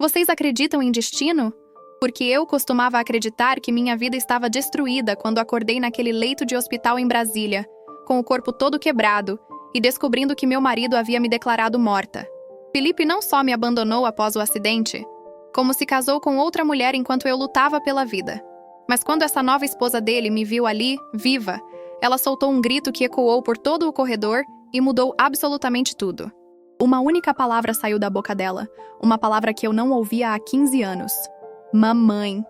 Vocês acreditam em destino? Porque eu costumava acreditar que minha vida estava destruída quando acordei naquele leito de hospital em Brasília, com o corpo todo quebrado, e descobrindo que meu marido havia me declarado morta. Felipe não só me abandonou após o acidente, como se casou com outra mulher enquanto eu lutava pela vida. Mas quando essa nova esposa dele me viu ali, viva, ela soltou um grito que ecoou por todo o corredor e mudou absolutamente tudo. Uma única palavra saiu da boca dela, uma palavra que eu não ouvia há 15 anos. Mamãe.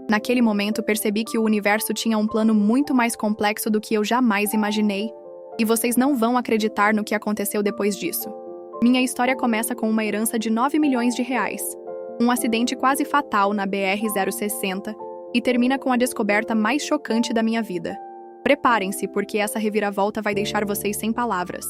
Naquele momento percebi que o universo tinha um plano muito mais complexo do que eu jamais imaginei. E vocês não vão acreditar no que aconteceu depois disso. Minha história começa com uma herança de 9 milhões de reais, um acidente quase fatal na BR-060 e termina com a descoberta mais chocante da minha vida. Preparem-se, porque essa reviravolta vai deixar vocês sem palavras.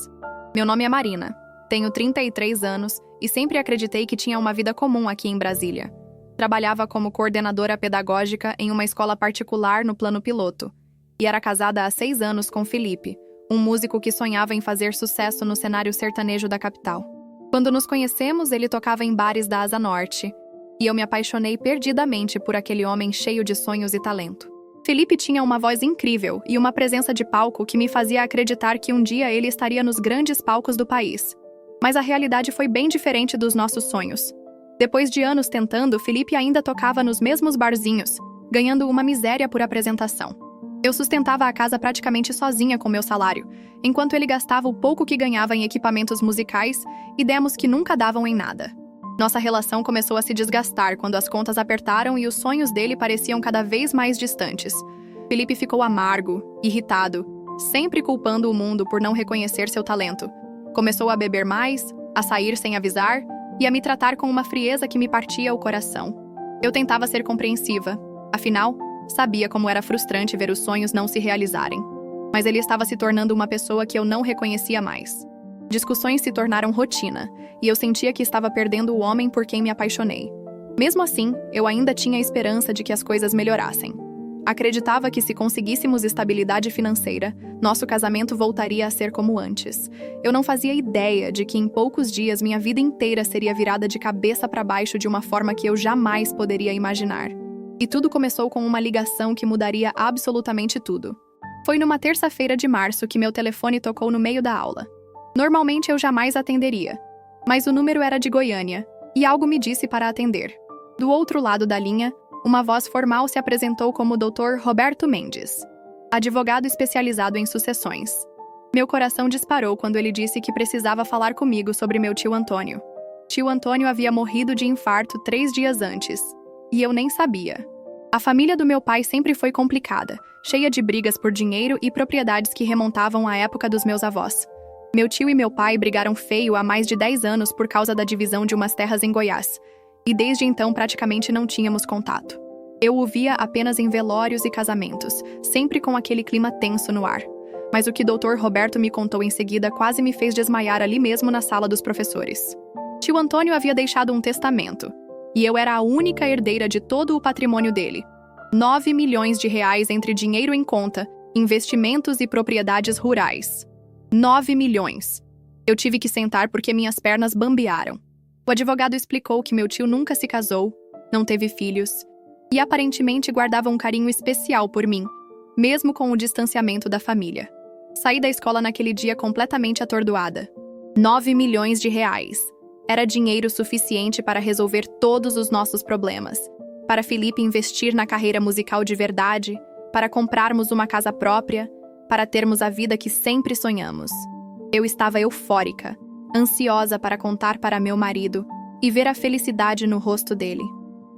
Meu nome é Marina, tenho 33 anos e sempre acreditei que tinha uma vida comum aqui em Brasília. Trabalhava como coordenadora pedagógica em uma escola particular no plano piloto e era casada há 6 anos com Felipe, um músico que sonhava em fazer sucesso no cenário sertanejo da capital. Quando nos conhecemos, ele tocava em bares da Asa Norte, e eu me apaixonei perdidamente por aquele homem cheio de sonhos e talento. Felipe tinha uma voz incrível e uma presença de palco que me fazia acreditar que um dia ele estaria nos grandes palcos do país. Mas a realidade foi bem diferente dos nossos sonhos. Depois de anos tentando, Felipe ainda tocava nos mesmos barzinhos, ganhando uma miséria por apresentação. Eu sustentava a casa praticamente sozinha com meu salário, enquanto ele gastava o pouco que ganhava em equipamentos musicais e demos que nunca davam em nada. Nossa relação começou a se desgastar quando as contas apertaram e os sonhos dele pareciam cada vez mais distantes. Felipe ficou amargo, irritado, sempre culpando o mundo por não reconhecer seu talento. Começou a beber mais, a sair sem avisar e a me tratar com uma frieza que me partia o coração. Eu tentava ser compreensiva, afinal, sabia como era frustrante ver os sonhos não se realizarem. Mas ele estava se tornando uma pessoa que eu não reconhecia mais. Discussões se tornaram rotina, e eu sentia que estava perdendo o homem por quem me apaixonei. Mesmo assim, eu ainda tinha a esperança de que as coisas melhorassem. Acreditava que se conseguíssemos estabilidade financeira, nosso casamento voltaria a ser como antes. Eu não fazia ideia de que em poucos dias minha vida inteira seria virada de cabeça para baixo de uma forma que eu jamais poderia imaginar. E tudo começou com uma ligação que mudaria absolutamente tudo. Foi numa terça-feira de março que meu telefone tocou no meio da aula. Normalmente eu jamais atenderia, mas o número era de Goiânia, e algo me disse para atender. Do outro lado da linha, uma voz formal se apresentou como o Dr. Roberto Mendes, advogado especializado em sucessões. Meu coração disparou quando ele disse que precisava falar comigo sobre meu tio Antônio. Tio Antônio havia morrido de infarto 3 dias antes, e eu nem sabia. A família do meu pai sempre foi complicada, cheia de brigas por dinheiro e propriedades que remontavam à época dos meus avós. Meu tio e meu pai brigaram feio há mais de 10 anos por causa da divisão de umas terras em Goiás, e desde então praticamente não tínhamos contato. Eu o via apenas em velórios e casamentos, sempre com aquele clima tenso no ar. Mas o que Dr. Roberto me contou em seguida quase me fez desmaiar ali mesmo na sala dos professores. Tio Antônio havia deixado um testamento, e eu era a única herdeira de todo o patrimônio dele. 9 milhões de reais entre dinheiro em conta, investimentos e propriedades rurais. 9 milhões. Eu tive que sentar porque minhas pernas bambearam. O advogado explicou que meu tio nunca se casou, não teve filhos, e aparentemente guardava um carinho especial por mim, mesmo com o distanciamento da família. Saí da escola naquele dia completamente atordoada. 9 milhões de reais. Era dinheiro suficiente para resolver todos os nossos problemas, para Felipe investir na carreira musical de verdade, para comprarmos uma casa própria, para termos a vida que sempre sonhamos. Eu estava eufórica, ansiosa para contar para meu marido e ver a felicidade no rosto dele.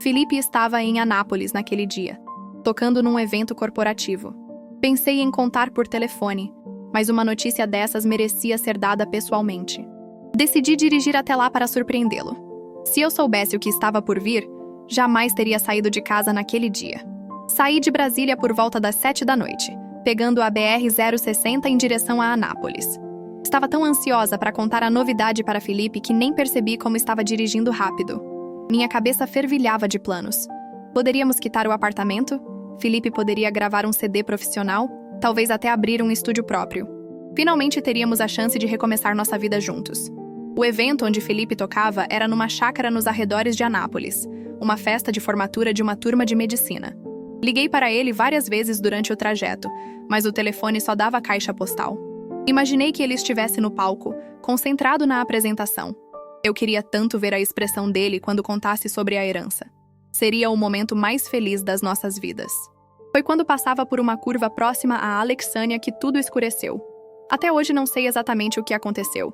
Felipe estava em Anápolis naquele dia, tocando num evento corporativo. Pensei em contar por telefone, mas uma notícia dessas merecia ser dada pessoalmente. Decidi dirigir até lá para surpreendê-lo. Se eu soubesse o que estava por vir, jamais teria saído de casa naquele dia. Saí de Brasília por volta das 7 da noite, pegando a BR-060 em direção a Anápolis. Estava tão ansiosa para contar a novidade para Felipe que nem percebi como estava dirigindo rápido. Minha cabeça fervilhava de planos. Poderíamos quitar o apartamento? Felipe poderia gravar um CD profissional? Talvez até abrir um estúdio próprio. Finalmente teríamos a chance de recomeçar nossa vida juntos. O evento onde Felipe tocava era numa chácara nos arredores de Anápolis, uma festa de formatura de uma turma de medicina. Liguei para ele várias vezes durante o trajeto, mas o telefone só dava caixa postal. Imaginei que ele estivesse no palco, concentrado na apresentação. Eu queria tanto ver a expressão dele quando contasse sobre a herança. Seria o momento mais feliz das nossas vidas. Foi quando passava por uma curva próxima a Alexânia que tudo escureceu. Até hoje não sei exatamente o que aconteceu.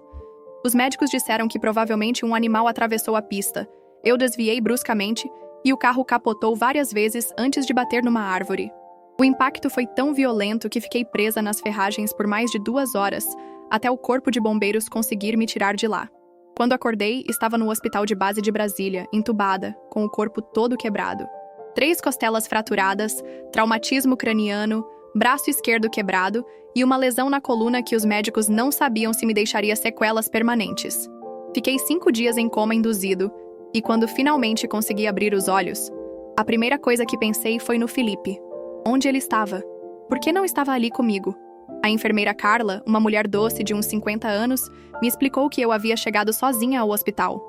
Os médicos disseram que provavelmente um animal atravessou a pista. Eu desviei bruscamente e o carro capotou várias vezes antes de bater numa árvore. O impacto foi tão violento que fiquei presa nas ferragens por mais de 2 horas, até o corpo de bombeiros conseguir me tirar de lá. Quando acordei, estava no hospital de base de Brasília, entubada, com o corpo todo quebrado. 3 costelas fraturadas, traumatismo craniano, braço esquerdo quebrado e uma lesão na coluna que os médicos não sabiam se me deixaria sequelas permanentes. Fiquei 5 dias em coma induzido, e quando finalmente consegui abrir os olhos, a primeira coisa que pensei foi no Felipe. Onde ele estava? Por que não estava ali comigo? A enfermeira Carla, uma mulher doce de uns 50 anos, me explicou que eu havia chegado sozinha ao hospital.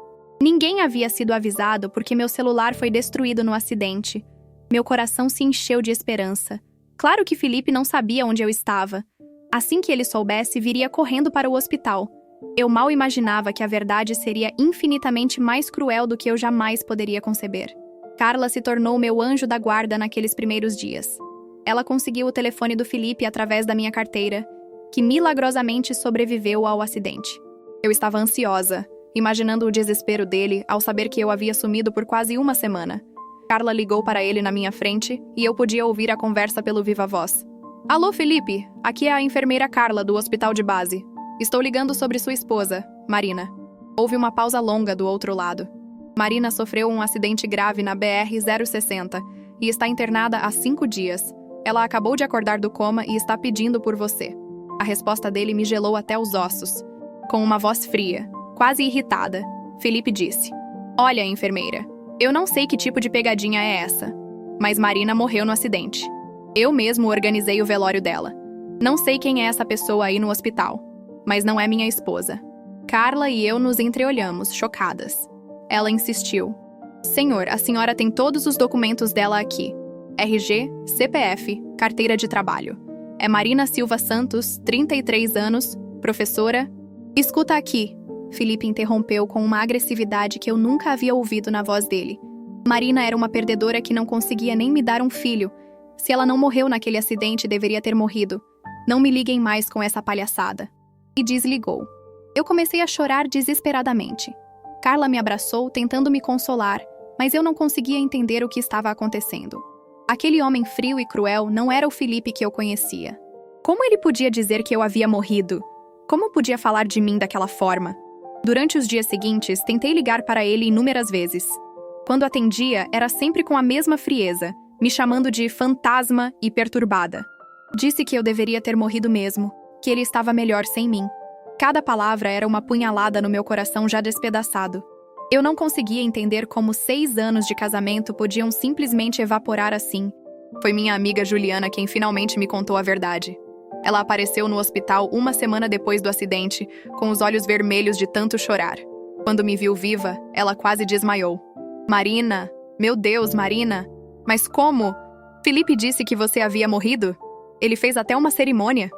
Ninguém havia sido avisado porque meu celular foi destruído no acidente. Meu coração se encheu de esperança. Claro que Felipe não sabia onde eu estava. Assim que ele soubesse, viria correndo para o hospital. Eu mal imaginava que a verdade seria infinitamente mais cruel do que eu jamais poderia conceber. Carla se tornou meu anjo da guarda naqueles primeiros dias. Ela conseguiu o telefone do Felipe através da minha carteira, que milagrosamente sobreviveu ao acidente. Eu estava ansiosa, imaginando o desespero dele ao saber que eu havia sumido por quase uma semana. Carla ligou para ele na minha frente e eu podia ouvir a conversa pelo viva voz. Alô, Felipe, aqui é a enfermeira Carla do hospital de base. Estou ligando sobre sua esposa, Marina. Houve uma pausa longa do outro lado. Marina sofreu um acidente grave na BR-060 e está internada há 5 dias. Ela acabou de acordar do coma e está pedindo por você. A resposta dele me gelou até os ossos. Com uma voz fria, quase irritada, Felipe disse: Olha, enfermeira, eu não sei que tipo de pegadinha é essa, mas Marina morreu no acidente. Eu mesmo organizei o velório dela. Não sei quem é essa pessoa aí no hospital, mas não é minha esposa. Carla e eu nos entreolhamos, chocadas. Ela insistiu. Senhor, a senhora tem todos os documentos dela aqui. RG, CPF, carteira de trabalho. É Marina Silva Santos, 33 anos, professora. Escuta aqui, Felipe interrompeu com uma agressividade que eu nunca havia ouvido na voz dele. Marina era uma perdedora que não conseguia nem me dar um filho. Se ela não morreu naquele acidente, deveria ter morrido. Não me liguem mais com essa palhaçada. E desligou. Eu comecei a chorar desesperadamente. Carla me abraçou, tentando me consolar, mas eu não conseguia entender o que estava acontecendo. Aquele homem frio e cruel não era o Felipe que eu conhecia. Como ele podia dizer que eu havia morrido? Como podia falar de mim daquela forma? Durante os dias seguintes, tentei ligar para ele inúmeras vezes. Quando atendia, era sempre com a mesma frieza, me chamando de fantasma e perturbada. Disse que eu deveria ter morrido mesmo, que ele estava melhor sem mim. Cada palavra era uma punhalada no meu coração já despedaçado. Eu não conseguia entender como 6 anos de casamento podiam simplesmente evaporar assim. Foi minha amiga Juliana quem finalmente me contou a verdade. Ela apareceu no hospital uma semana depois do acidente, com os olhos vermelhos de tanto chorar. Quando me viu viva, ela quase desmaiou. Marina! Meu Deus, Marina! Mas como? Felipe disse que você havia morrido? Ele fez até uma cerimônia.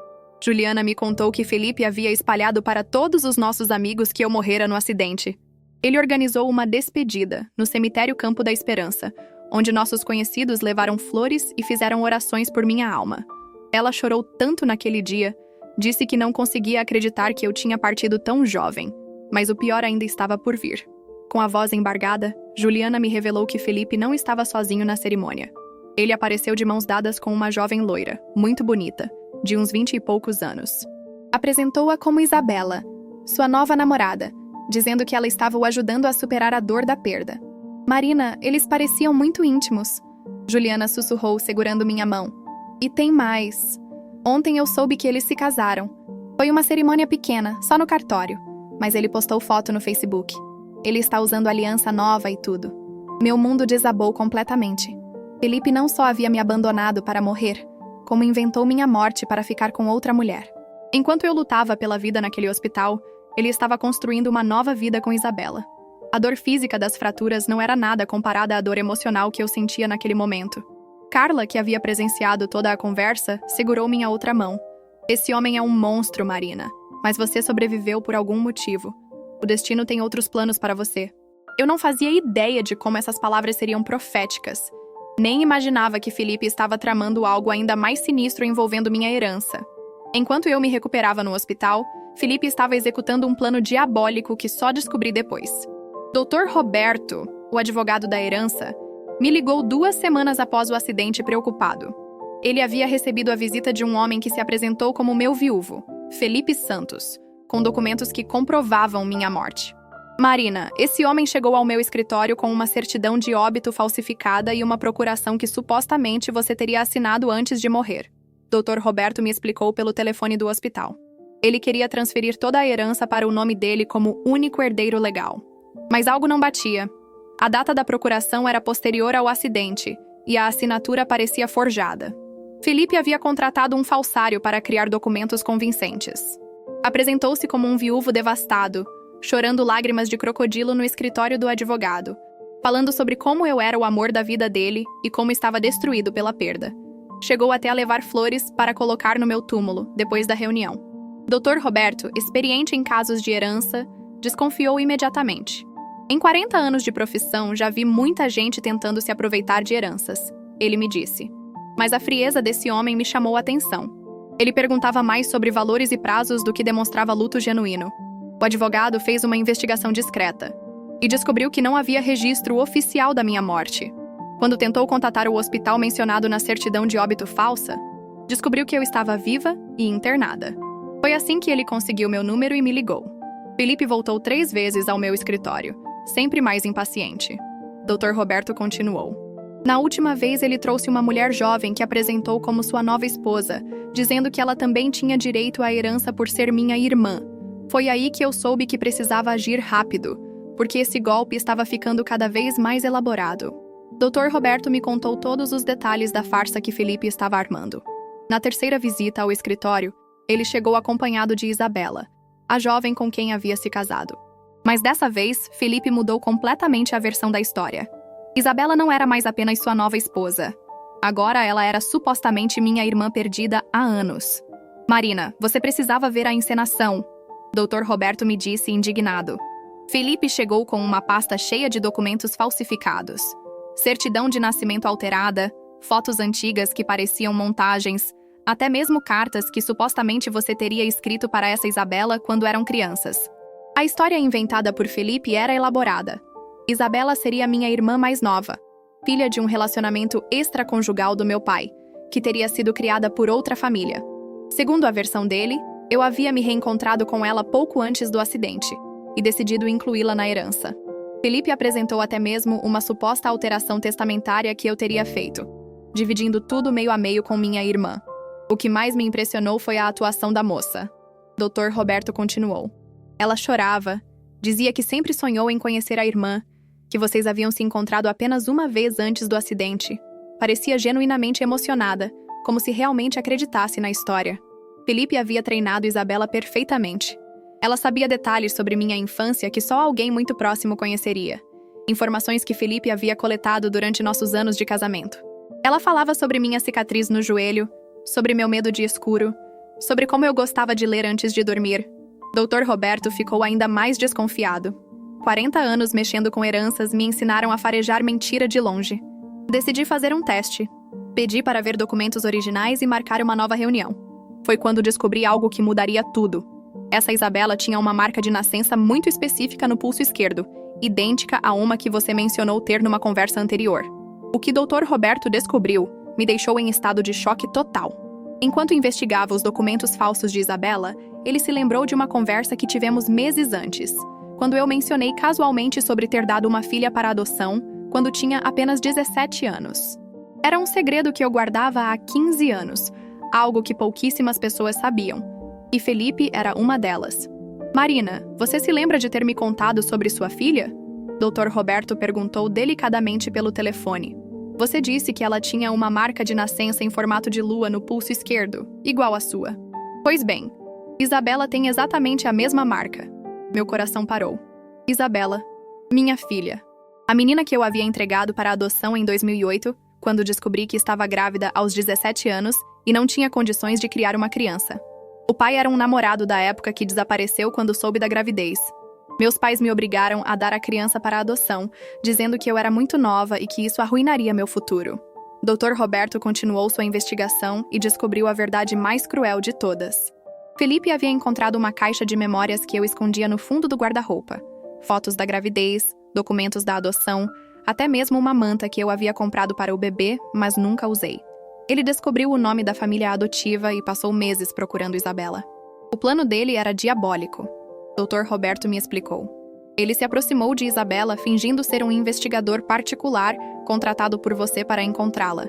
Juliana me contou que Felipe havia espalhado para todos os nossos amigos que eu morrera no acidente. Ele organizou uma despedida no cemitério Campo da Esperança, onde nossos conhecidos levaram flores e fizeram orações por minha alma. Ela chorou tanto naquele dia, disse que não conseguia acreditar que eu tinha partido tão jovem, mas o pior ainda estava por vir. Com a voz embargada, Juliana me revelou que Felipe não estava sozinho na cerimônia. Ele apareceu de mãos dadas com uma jovem loira, muito bonita, de uns 20 e poucos anos. Apresentou-a como Isabela, sua nova namorada, dizendo que ela estava o ajudando a superar a dor da perda. Marina, eles pareciam muito íntimos. Juliana sussurrou, segurando minha mão. E tem mais. Ontem eu soube que eles se casaram. Foi uma cerimônia pequena, só no cartório, mas ele postou foto no Facebook. Ele está usando aliança nova e tudo. Meu mundo desabou completamente. Felipe não só havia me abandonado para morrer, como inventou minha morte para ficar com outra mulher. Enquanto eu lutava pela vida naquele hospital, Ele estava construindo uma nova vida com Isabela. A dor física das fraturas não era nada comparada à dor emocional que eu sentia naquele momento. Carla, que havia presenciado toda a conversa, segurou minha outra mão. Esse homem é um monstro, Marina. Mas você sobreviveu por algum motivo. O destino tem outros planos para você. Eu não fazia ideia de como essas palavras seriam proféticas. Nem imaginava que Felipe estava tramando algo ainda mais sinistro envolvendo minha herança. Enquanto eu me recuperava no hospital, Felipe estava executando um plano diabólico que só descobri depois. Dr. Roberto, o advogado da herança, me ligou 2 semanas após o acidente preocupado. Ele havia recebido a visita de um homem que se apresentou como meu viúvo, Felipe Santos, com documentos que comprovavam minha morte. Marina, esse homem chegou ao meu escritório com uma certidão de óbito falsificada e uma procuração que supostamente você teria assinado antes de morrer. Dr. Roberto me explicou pelo telefone do hospital. Ele queria transferir toda a herança para o nome dele como único herdeiro legal. Mas algo não batia. A data da procuração era posterior ao acidente e a assinatura parecia forjada. Felipe havia contratado um falsário para criar documentos convincentes. Apresentou-se como um viúvo devastado, chorando lágrimas de crocodilo no escritório do advogado, falando sobre como eu era o amor da vida dele e como estava destruído pela perda. Chegou até a levar flores para colocar no meu túmulo, depois da reunião. Dr. Roberto, experiente em casos de herança, desconfiou imediatamente. Em 40 anos de profissão, já vi muita gente tentando se aproveitar de heranças, ele me disse. Mas a frieza desse homem me chamou a atenção. Ele perguntava mais sobre valores e prazos do que demonstrava luto genuíno. O advogado fez uma investigação discreta e descobriu que não havia registro oficial da minha morte. Quando tentou contatar o hospital mencionado na certidão de óbito falsa, descobriu que eu estava viva e internada. Foi assim que ele conseguiu meu número e me ligou. Felipe voltou 3 vezes ao meu escritório, sempre mais impaciente. Dr. Roberto continuou. Na última vez, ele trouxe uma mulher jovem que apresentou como sua nova esposa, dizendo que ela também tinha direito à herança por ser minha irmã. Foi aí que eu soube que precisava agir rápido, porque esse golpe estava ficando cada vez mais elaborado. Dr. Roberto me contou todos os detalhes da farsa que Felipe estava armando. Na 3ª visita ao escritório, ele chegou acompanhado de Isabela, a jovem com quem havia se casado. Mas dessa vez, Felipe mudou completamente a versão da história. Isabela não era mais apenas sua nova esposa. Agora ela era supostamente minha irmã perdida há anos. Marina, você precisava ver a encenação, Dr. Roberto me disse indignado. Felipe chegou com uma pasta cheia de documentos falsificados. Certidão de nascimento alterada, fotos antigas que pareciam montagens, até mesmo cartas que supostamente você teria escrito para essa Isabela quando eram crianças. A história inventada por Felipe era elaborada. Isabela seria minha irmã mais nova, filha de um relacionamento extraconjugal do meu pai, que teria sido criada por outra família. Segundo a versão dele, eu havia me reencontrado com ela pouco antes do acidente e decidido incluí-la na herança. Felipe apresentou até mesmo uma suposta alteração testamentária que eu teria feito, dividindo tudo meio a meio com minha irmã. O que mais me impressionou foi a atuação da moça. Dr. Roberto continuou. Ela chorava, dizia que sempre sonhou em conhecer a irmã, que vocês haviam se encontrado apenas uma vez antes do acidente. Parecia genuinamente emocionada, como se realmente acreditasse na história. Felipe havia treinado Isabela perfeitamente. Ela sabia detalhes sobre minha infância que só alguém muito próximo conheceria. Informações que Felipe havia coletado durante nossos anos de casamento. Ela falava sobre minha cicatriz no joelho, sobre meu medo de escuro, sobre como eu gostava de ler antes de dormir. Dr. Roberto ficou ainda mais desconfiado. 40 anos mexendo com heranças me ensinaram a farejar mentira de longe. Decidi fazer um teste. Pedi para ver documentos originais e marcar uma nova reunião. Foi quando descobri algo que mudaria tudo. Essa Isabela tinha uma marca de nascença muito específica no pulso esquerdo, idêntica a uma que você mencionou ter numa conversa anterior. O que Dr. Roberto descobriu me deixou em estado de choque total. Enquanto investigava os documentos falsos de Isabela, ele se lembrou de uma conversa que tivemos meses antes, quando eu mencionei casualmente sobre ter dado uma filha para adoção quando tinha apenas 17 anos. Era um segredo que eu guardava há 15 anos, algo que pouquíssimas pessoas sabiam, e Felipe era uma delas. Marina, você se lembra de ter me contado sobre sua filha? Dr. Roberto perguntou delicadamente pelo telefone. Você disse que ela tinha uma marca de nascença em formato de lua no pulso esquerdo, igual à sua. Pois bem, Isabela tem exatamente a mesma marca. Meu coração parou. Isabela, minha filha. A menina que eu havia entregado para adoção em 2008, quando descobri que estava grávida aos 17 anos e não tinha condições de criar uma criança. O pai era um namorado da época que desapareceu quando soube da gravidez. Meus pais me obrigaram a dar a criança para adoção, dizendo que eu era muito nova e que isso arruinaria meu futuro. Dr. Roberto continuou sua investigação e descobriu a verdade mais cruel de todas. Felipe havia encontrado uma caixa de memórias que eu escondia no fundo do guarda-roupa. Fotos da gravidez, documentos da adoção, até mesmo uma manta que eu havia comprado para o bebê, mas nunca usei. Ele descobriu o nome da família adotiva e passou meses procurando Isabela. O plano dele era diabólico. Dr. Roberto me explicou. Ele se aproximou de Isabela fingindo ser um investigador particular contratado por você para encontrá-la.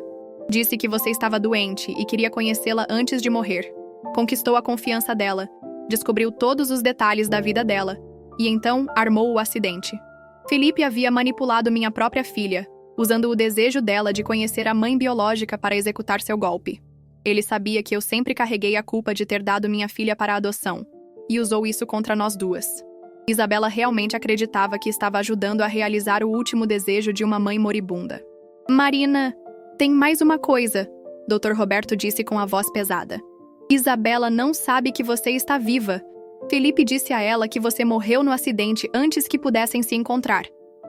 Disse que você estava doente e queria conhecê-la antes de morrer. Conquistou a confiança dela, descobriu todos os detalhes da vida dela e então armou o acidente. Felipe havia manipulado minha própria filha, usando o desejo dela de conhecer a mãe biológica para executar seu golpe. Ele sabia que eu sempre carreguei a culpa de ter dado minha filha para a adoção, e usou isso contra nós duas. Isabela realmente acreditava que estava ajudando a realizar o último desejo de uma mãe moribunda. Marina, tem mais uma coisa, Dr. Roberto disse com a voz pesada. Isabela não sabe que você está viva. Felipe disse a ela que você morreu no acidente antes que pudessem se encontrar.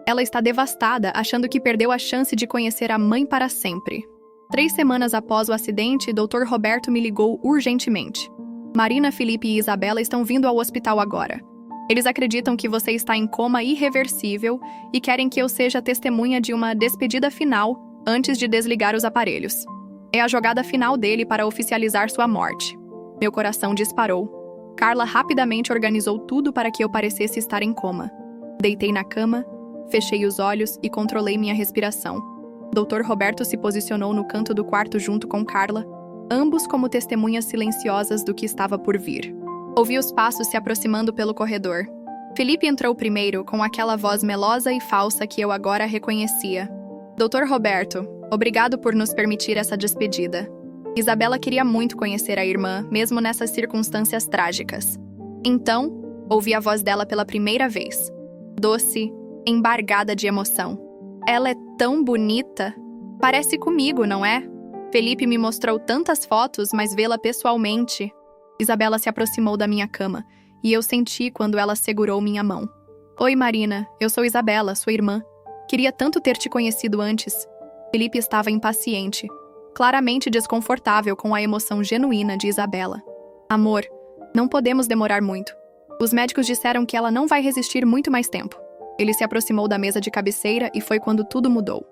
Ela está devastada, achando que perdeu a chance de conhecer a mãe para sempre. 3 semanas após o acidente, Dr. Roberto me ligou urgentemente. Marina, Felipe e Isabela estão vindo ao hospital agora. Eles acreditam que você está em coma irreversível e querem que eu seja testemunha de uma despedida final antes de desligar os aparelhos. É a jogada final dele para oficializar sua morte. Meu coração disparou. Carla rapidamente organizou tudo para que eu parecesse estar em coma. Deitei na cama, fechei os olhos e controlei minha respiração. Dr. Roberto se posicionou no canto do quarto junto com Carla, ambos como testemunhas silenciosas do que estava por vir. Ouvi os passos se aproximando pelo corredor. Felipe entrou primeiro com aquela voz melosa e falsa que eu agora reconhecia. Dr. Roberto, obrigado por nos permitir essa despedida. Isabela queria muito conhecer a irmã, mesmo nessas circunstâncias trágicas. Então, ouvi a voz dela pela primeira vez. Doce, embargada de emoção. Ela é tão bonita. Parece comigo, não é? Felipe me mostrou tantas fotos, mas vê-la pessoalmente. Isabela se aproximou da minha cama, e eu senti quando ela segurou minha mão. Oi, Marina, eu sou Isabela, sua irmã. Queria tanto ter te conhecido antes. Felipe estava impaciente, claramente desconfortável com a emoção genuína de Isabela. Amor, não podemos demorar muito. Os médicos disseram que ela não vai resistir muito mais tempo. Ele se aproximou da mesa de cabeceira e foi quando tudo mudou.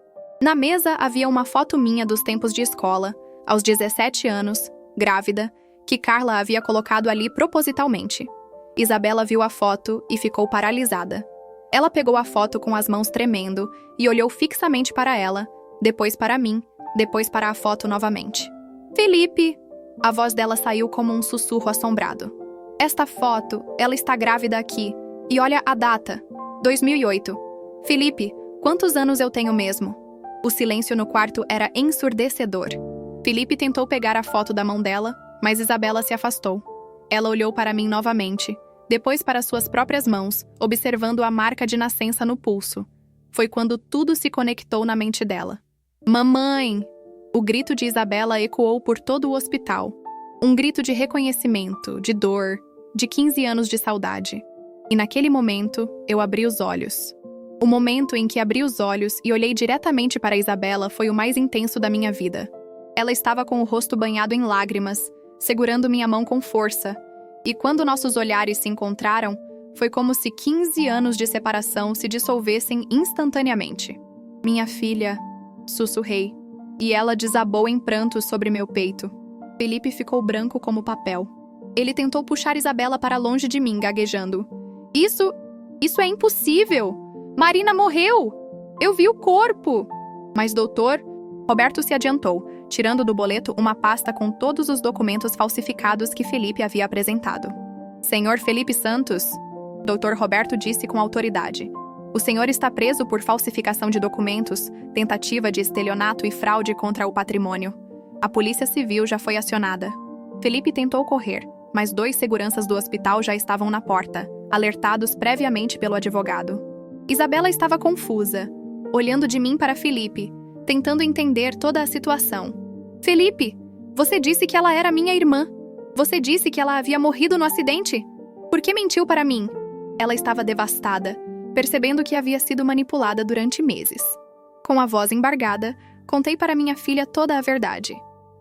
Na mesa havia uma foto minha dos tempos de escola, aos 17 anos, grávida, que Carla havia colocado ali propositalmente. Isabela viu a foto e ficou paralisada. Ela pegou a foto com as mãos tremendo e olhou fixamente para ela, depois para mim, depois para a foto novamente. Felipe! A voz dela saiu como um sussurro assombrado. Esta foto, ela está grávida aqui. E olha a data. 2008. Felipe, quantos anos eu tenho mesmo? O silêncio no quarto era ensurdecedor. Felipe tentou pegar a foto da mão dela, mas Isabela se afastou. Ela olhou para mim novamente, depois para suas próprias mãos, observando a marca de nascença no pulso. Foi quando tudo se conectou na mente dela. Mamãe! O grito de Isabela ecoou por todo o hospital. Um grito de reconhecimento, de dor, de 15 anos de saudade. E naquele momento, eu abri os olhos. O momento em que abri os olhos e olhei diretamente para Isabela foi o mais intenso da minha vida. Ela estava com o rosto banhado em lágrimas, segurando minha mão com força, e quando nossos olhares se encontraram, foi como se 15 anos de separação se dissolvessem instantaneamente. Minha filha, sussurrei, e ela desabou em prantos sobre meu peito. Felipe ficou branco como papel. Ele tentou puxar Isabela para longe de mim, gaguejando. Isso é impossível! Marina morreu! Eu vi o corpo! Mas, doutor, Roberto se adiantou, tirando do boleto uma pasta com todos os documentos falsificados que Felipe havia apresentado. Senhor Felipe Santos, Dr. Roberto disse com autoridade. O senhor está preso por falsificação de documentos, tentativa de estelionato e fraude contra o patrimônio. A Polícia Civil já foi acionada. Felipe tentou correr, mas 2 seguranças do hospital já estavam na porta, alertados previamente pelo advogado. Isabela estava confusa, olhando de mim para Felipe, tentando entender toda a situação. Felipe, você disse que ela era minha irmã. Você disse que ela havia morrido no acidente. Por que mentiu para mim? Ela estava devastada, percebendo que havia sido manipulada durante meses. Com a voz embargada, contei para minha filha toda a verdade.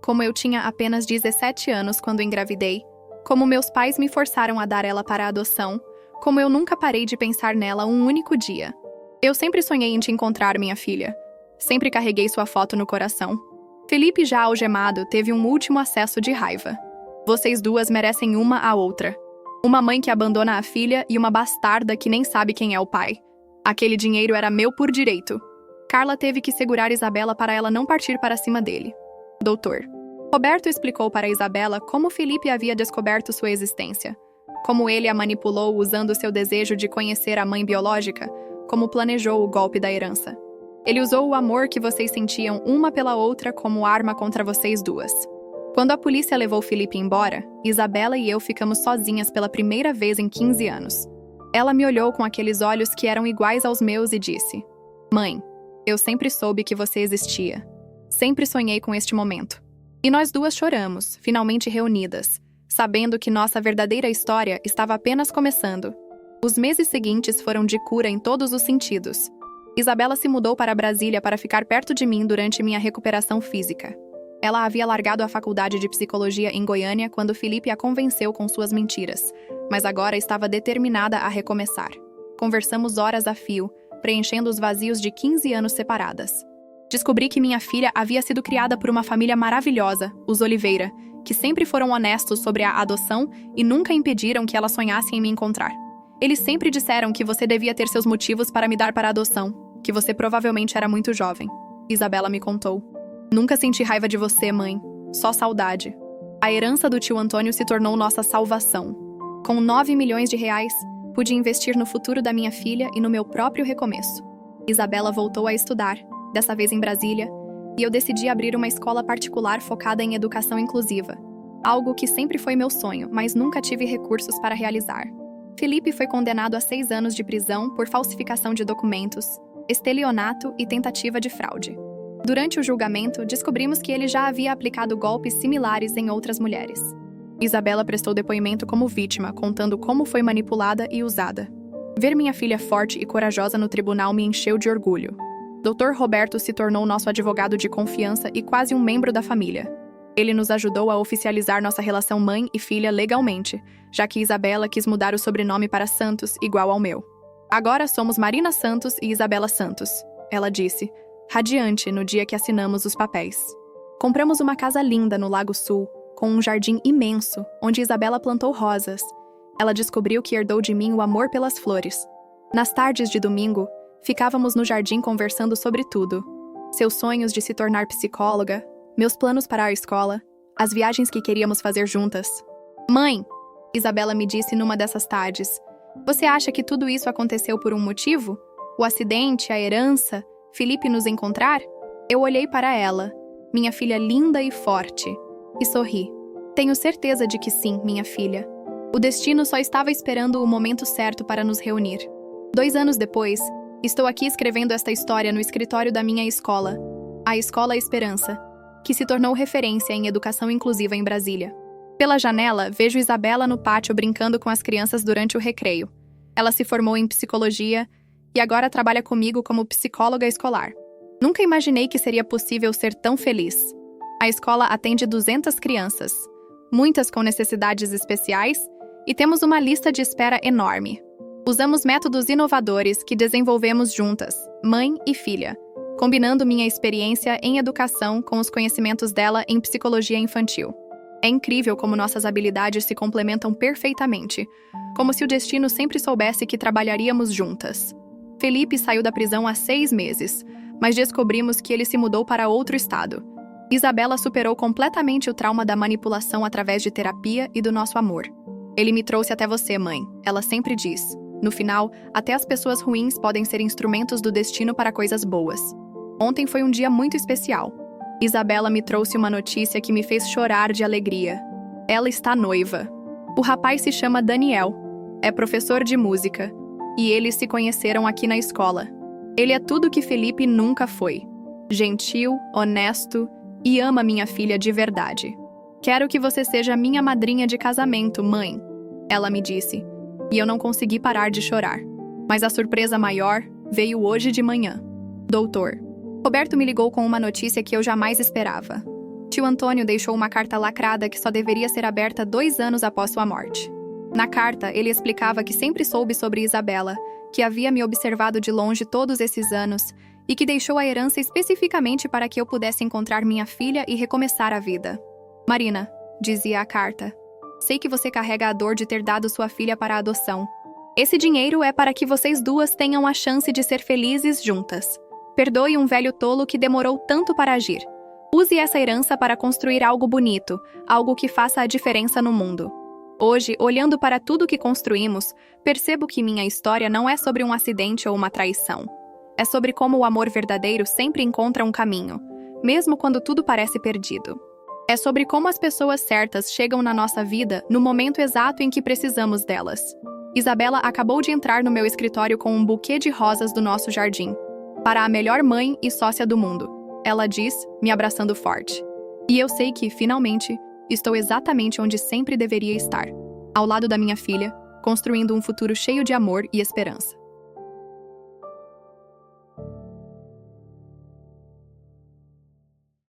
Como eu tinha apenas 17 anos quando engravidei, como meus pais me forçaram a dar ela para a adoção, como eu nunca parei de pensar nela um único dia. Eu sempre sonhei em te encontrar, minha filha. Sempre carreguei sua foto no coração. Felipe, já algemado, teve um último acesso de raiva. Vocês duas merecem uma a outra. Uma mãe que abandona a filha e uma bastarda que nem sabe quem é o pai. Aquele dinheiro era meu por direito. Carla teve que segurar Isabela para ela não partir para cima dele. Doutor. Roberto explicou para Isabela como Felipe havia descoberto sua existência. Como ele a manipulou usando seu desejo de conhecer a mãe biológica, como planejou o golpe da herança. Ele usou o amor que vocês sentiam uma pela outra como arma contra vocês duas. Quando a polícia levou Felipe embora, Isabela e eu ficamos sozinhas pela primeira vez em 15 anos. Ela me olhou com aqueles olhos que eram iguais aos meus e disse: Mãe, eu sempre soube que você existia. Sempre sonhei com este momento. E nós duas choramos, finalmente reunidas, sabendo que nossa verdadeira história estava apenas começando. Os meses seguintes foram de cura em todos os sentidos. Isabela se mudou para Brasília para ficar perto de mim durante minha recuperação física. Ela havia largado a faculdade de psicologia em Goiânia quando Felipe a convenceu com suas mentiras, mas agora estava determinada a recomeçar. Conversamos horas a fio, preenchendo os vazios de 15 anos separadas. Descobri que minha filha havia sido criada por uma família maravilhosa, os Oliveira, que sempre foram honestos sobre a adoção e nunca impediram que ela sonhasse em me encontrar. Eles sempre disseram que você devia ter seus motivos para me dar para a adoção, que você provavelmente era muito jovem. Isabela me contou. Nunca senti raiva de você, mãe. Só saudade. A herança do tio Antônio se tornou nossa salvação. Com 9 milhões de reais, pude investir no futuro da minha filha e no meu próprio recomeço. Isabela voltou a estudar, dessa vez em Brasília, e eu decidi abrir uma escola particular focada em educação inclusiva. Algo que sempre foi meu sonho, mas nunca tive recursos para realizar. Felipe foi condenado a 6 anos de prisão por falsificação de documentos, estelionato e tentativa de fraude. Durante o julgamento, descobrimos que ele já havia aplicado golpes similares em outras mulheres. Isabela prestou depoimento como vítima, contando como foi manipulada e usada. Ver minha filha forte e corajosa no tribunal me encheu de orgulho. Dr. Roberto se tornou nosso advogado de confiança e quase um membro da família. Ele nos ajudou a oficializar nossa relação mãe e filha legalmente, já que Isabela quis mudar o sobrenome para Santos, igual ao meu. Agora somos Marina Santos e Isabela Santos, ela disse, radiante no dia que assinamos os papéis. Compramos uma casa linda no Lago Sul, com um jardim imenso, onde Isabela plantou rosas. Ela descobriu que herdou de mim o amor pelas flores. Nas tardes de domingo, ficávamos no jardim conversando sobre tudo. Seus sonhos de se tornar psicóloga, meus planos para a escola, as viagens que queríamos fazer juntas. Mãe, Isabela me disse numa dessas tardes, você acha que tudo isso aconteceu por um motivo? O acidente, a herança, Felipe nos encontrar? Eu olhei para ela, minha filha linda e forte, e sorri. Tenho certeza de que sim, minha filha. O destino só estava esperando o momento certo para nos reunir. 2 anos depois, estou aqui escrevendo esta história no escritório da minha escola, a Escola Esperança, que se tornou referência em educação inclusiva em Brasília. Pela janela, vejo Isabela no pátio brincando com as crianças durante o recreio. Ela se formou em psicologia e agora trabalha comigo como psicóloga escolar. Nunca imaginei que seria possível ser tão feliz. A escola atende 200 crianças, muitas com necessidades especiais, e temos uma lista de espera enorme. Usamos métodos inovadores que desenvolvemos juntas, mãe e filha, combinando minha experiência em educação com os conhecimentos dela em psicologia infantil. É incrível como nossas habilidades se complementam perfeitamente, como se o destino sempre soubesse que trabalharíamos juntas. Felipe saiu da prisão há 6 meses, mas descobrimos que ele se mudou para outro estado. Isabela superou completamente o trauma da manipulação através de terapia e do nosso amor. Ele me trouxe até você, mãe, ela sempre diz. No final, até as pessoas ruins podem ser instrumentos do destino para coisas boas. Ontem foi um dia muito especial. Isabela me trouxe uma notícia que me fez chorar de alegria. Ela está noiva. O rapaz se chama Daniel. É professor de música. E eles se conheceram aqui na escola. Ele é tudo que Felipe nunca foi. Gentil, honesto e ama minha filha de verdade. Quero que você seja minha madrinha de casamento, mãe. Ela me disse. E eu não consegui parar de chorar. Mas a surpresa maior veio hoje de manhã. Doutor. Roberto me ligou com uma notícia que eu jamais esperava. Tio Antônio deixou uma carta lacrada que só deveria ser aberta 2 anos após sua morte. Na carta, ele explicava que sempre soube sobre Isabela, que havia me observado de longe todos esses anos e que deixou a herança especificamente para que eu pudesse encontrar minha filha e recomeçar a vida. Marina, dizia a carta, sei que você carrega a dor de ter dado sua filha para a adoção. Esse dinheiro é para que vocês duas tenham a chance de ser felizes juntas. Perdoe um velho tolo que demorou tanto para agir. Use essa herança para construir algo bonito, algo que faça a diferença no mundo. Hoje, olhando para tudo que construímos, percebo que minha história não é sobre um acidente ou uma traição. É sobre como o amor verdadeiro sempre encontra um caminho, mesmo quando tudo parece perdido. É sobre como as pessoas certas chegam na nossa vida no momento exato em que precisamos delas. Isabela acabou de entrar no meu escritório com um buquê de rosas do nosso jardim. Para a melhor mãe e sócia do mundo, ela diz, me abraçando forte. E eu sei que, finalmente, estou exatamente onde sempre deveria estar, ao lado da minha filha, construindo um futuro cheio de amor e esperança.